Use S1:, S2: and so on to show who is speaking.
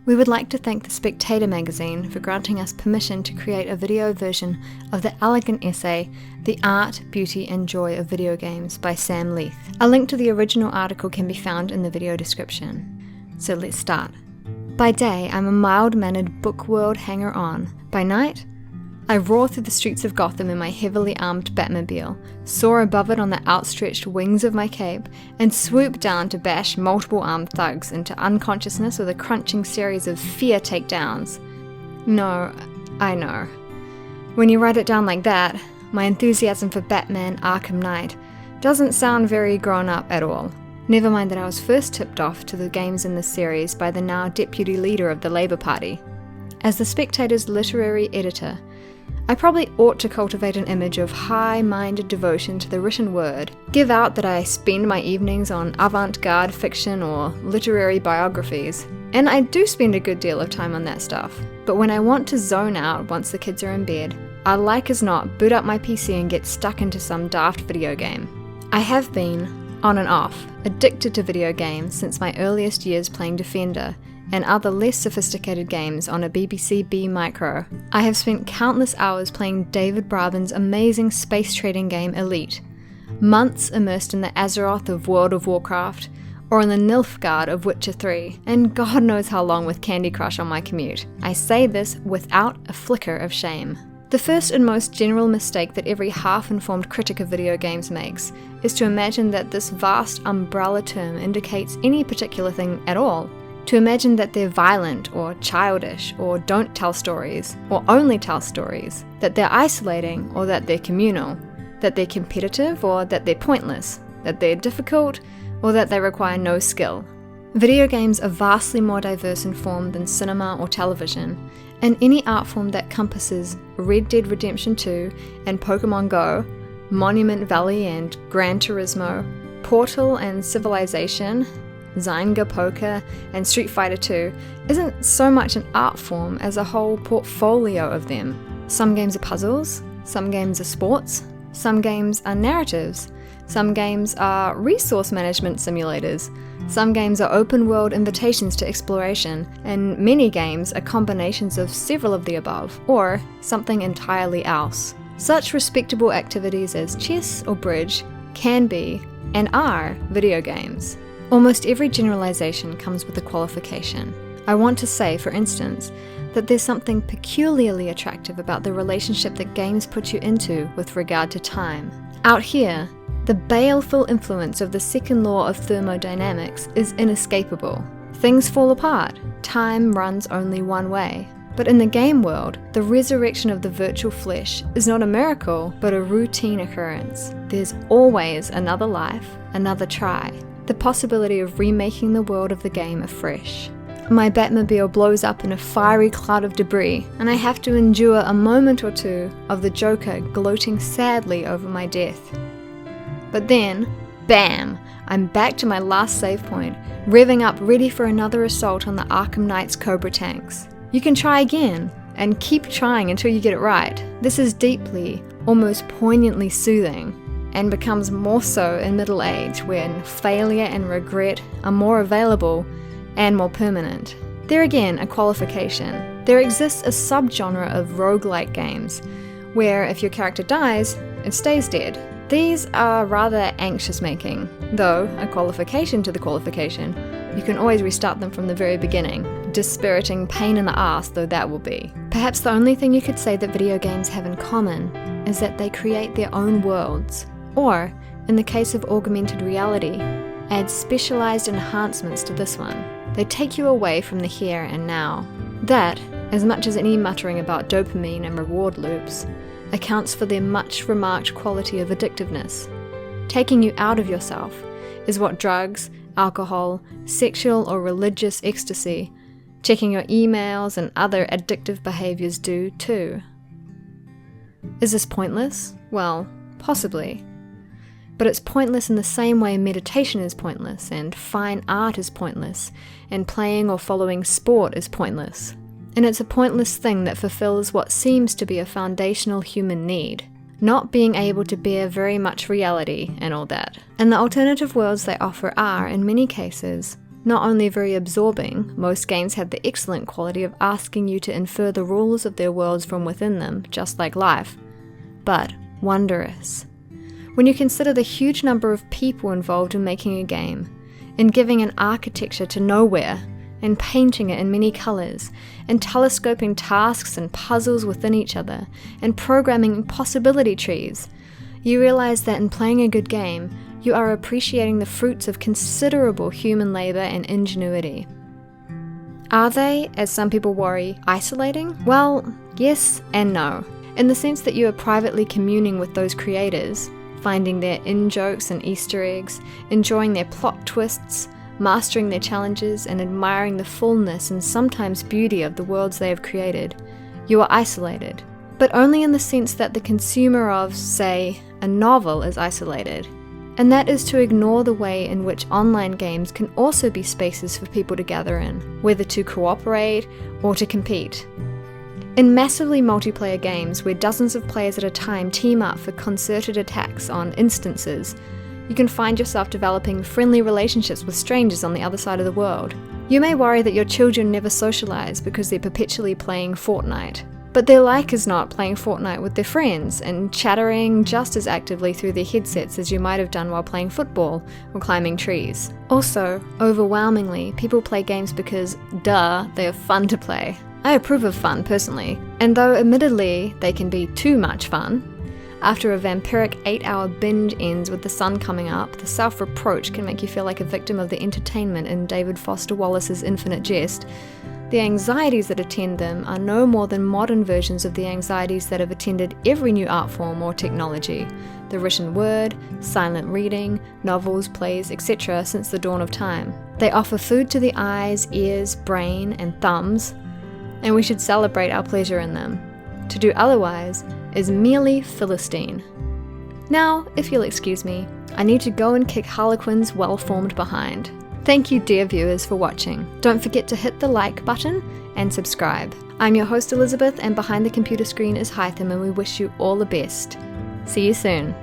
S1: We would like to thank the Spectator magazine for granting us permission to create a video version of the elegant essay, The Art, Beauty and Joy of Video Games by Sam Leith. A link to the original article can be found in the video description. So let's start. By day, I'm a mild-mannered book-world hanger-on. By night, I roar through the streets of Gotham in my heavily armed Batmobile, soar above it on the outstretched wings of my cape, and swoop down to bash multiple armed thugs into unconsciousness with a crunching series of fear takedowns. No, I know. When you write it down like that, my enthusiasm for Batman Arkham Knight doesn't sound very grown up at all. Never mind that I was first tipped off to the games in this series by the now deputy leader of the Labour Party. As the Spectator's literary editor, I probably ought to cultivate an image of high-minded devotion to the written word, give out that I spend my evenings on avant-garde fiction or literary biographies, and I do spend a good deal of time on that stuff. But when I want to zone out once the kids are in bed, I like as not boot up my PC and get stuck into some daft video game. I have been, on and off, addicted to video games since my earliest years playing Defender, and other less sophisticated games on a BBC B Micro. I have spent countless hours playing David Braben's amazing space trading game Elite, months immersed in the Azeroth of World of Warcraft, or in the Nilfgaard of Witcher 3, and God knows how long with Candy Crush on my commute. I say this without a flicker of shame. The first and most general mistake that every half-informed critic of video games makes is to imagine that this vast umbrella term indicates any particular thing at all. To imagine that they're violent or childish or don't tell stories or only tell stories, that they're isolating or that they're communal, that they're competitive or that they're pointless, that they're difficult or that they require no skill. Video games are vastly more diverse in form than cinema or television, and any art form that compasses Red Dead Redemption 2 and Pokemon Go, Monument Valley and Gran Turismo, Portal and Civilization, Zynga Poker, and Street Fighter 2 isn't so much an art form as a whole portfolio of them. Some games are puzzles, some games are sports, some games are narratives, some games are resource management simulators, some games are open-world invitations to exploration, and many games are combinations of several of the above, or something entirely else. Such respectable activities as chess or bridge can be, and are, video games. Almost every generalization comes with a qualification. I want to say, for instance, that there's something peculiarly attractive about the relationship that games put you into with regard to time. Out here, the baleful influence of the second law of thermodynamics is inescapable. Things fall apart. Time runs only one way. But in the game world, the resurrection of the virtual flesh is not a miracle, but a routine occurrence. There's always another life, another try. The possibility of remaking the world of the game afresh. My Batmobile blows up in a fiery cloud of debris, and I have to endure a moment or two of the Joker gloating sadly over my death. But then, bam! I'm back to my last save point, revving up ready for another assault on the Arkham Knight's Cobra tanks. You can try again, and keep trying until you get it right. This is deeply, almost poignantly soothing, and becomes more so in middle age when failure and regret are more available and more permanent. There again, a qualification. There exists a subgenre of roguelike games, where if your character dies, it stays dead. These are rather anxious-making, though a qualification to the qualification. You can always restart them from the very beginning, dispiriting pain in the arse though that will be. Perhaps the only thing you could say that video games have in common is that they create their own worlds. Or, in the case of augmented reality, add specialized enhancements to this one. They take you away from the here and now. That, as much as any muttering about dopamine and reward loops, accounts for their much remarked quality of addictiveness. Taking you out of yourself is what drugs, alcohol, sexual or religious ecstasy, checking your emails and other addictive behaviors do too. Is this pointless? Well, possibly. But it's pointless in the same way meditation is pointless, and fine art is pointless, and playing or following sport is pointless. And it's a pointless thing that fulfills what seems to be a foundational human need, not being able to bear very much reality and all that. And the alternative worlds they offer are, in many cases, Not only very absorbing, most games have the excellent quality of asking you to infer the rules of their worlds from within them, just like life, but wondrous. When you consider the huge number of people involved in making a game, in giving an architecture to nowhere, and painting it in many colours, and telescoping tasks and puzzles within each other, and programming possibility trees, you realise that in playing a good game, you are appreciating the fruits of considerable human labour and ingenuity. Are they, as some people worry, isolating? Well, yes and no, in the sense that you are privately communing with those creators, finding their in-jokes and Easter eggs, enjoying their plot twists, mastering their challenges, and admiring the fullness and sometimes beauty of the worlds they have created. You are isolated, but only in the sense that the consumer of, say, a novel is isolated. And that is to ignore the way in which online games can also be spaces for people to gather in, whether to cooperate or to compete. In massively multiplayer games where dozens of players at a time team up for concerted attacks on instances, you can find yourself developing friendly relationships with strangers on the other side of the world. You may worry that your children never socialise because they're perpetually playing Fortnite, but their like is not playing Fortnite with their friends and chattering just as actively through their headsets as you might have done while playing football or climbing trees. Also, overwhelmingly, people play games because, duh, they are fun to play. I approve of fun personally, and though admittedly they can be too much fun, after a vampiric 8-hour binge ends with the sun coming up, the self-reproach can make you feel like a victim of the entertainment in David Foster Wallace's Infinite Jest. The anxieties that attend them are no more than modern versions of the anxieties that have attended every new art form or technology, the written word, silent reading, novels, plays, etc. since the dawn of time. They offer food to the eyes, ears, brain, and thumbs, and we should celebrate our pleasure in them. To do otherwise is merely Philistine. Now, if you'll excuse me, I need to go and kick Harlequin's well-formed behind. Thank you, dear viewers, for watching. Don't forget to hit the like button and subscribe. I'm your host Elizabeth, and behind the computer screen is Hytham, and we wish you all the best. See you soon.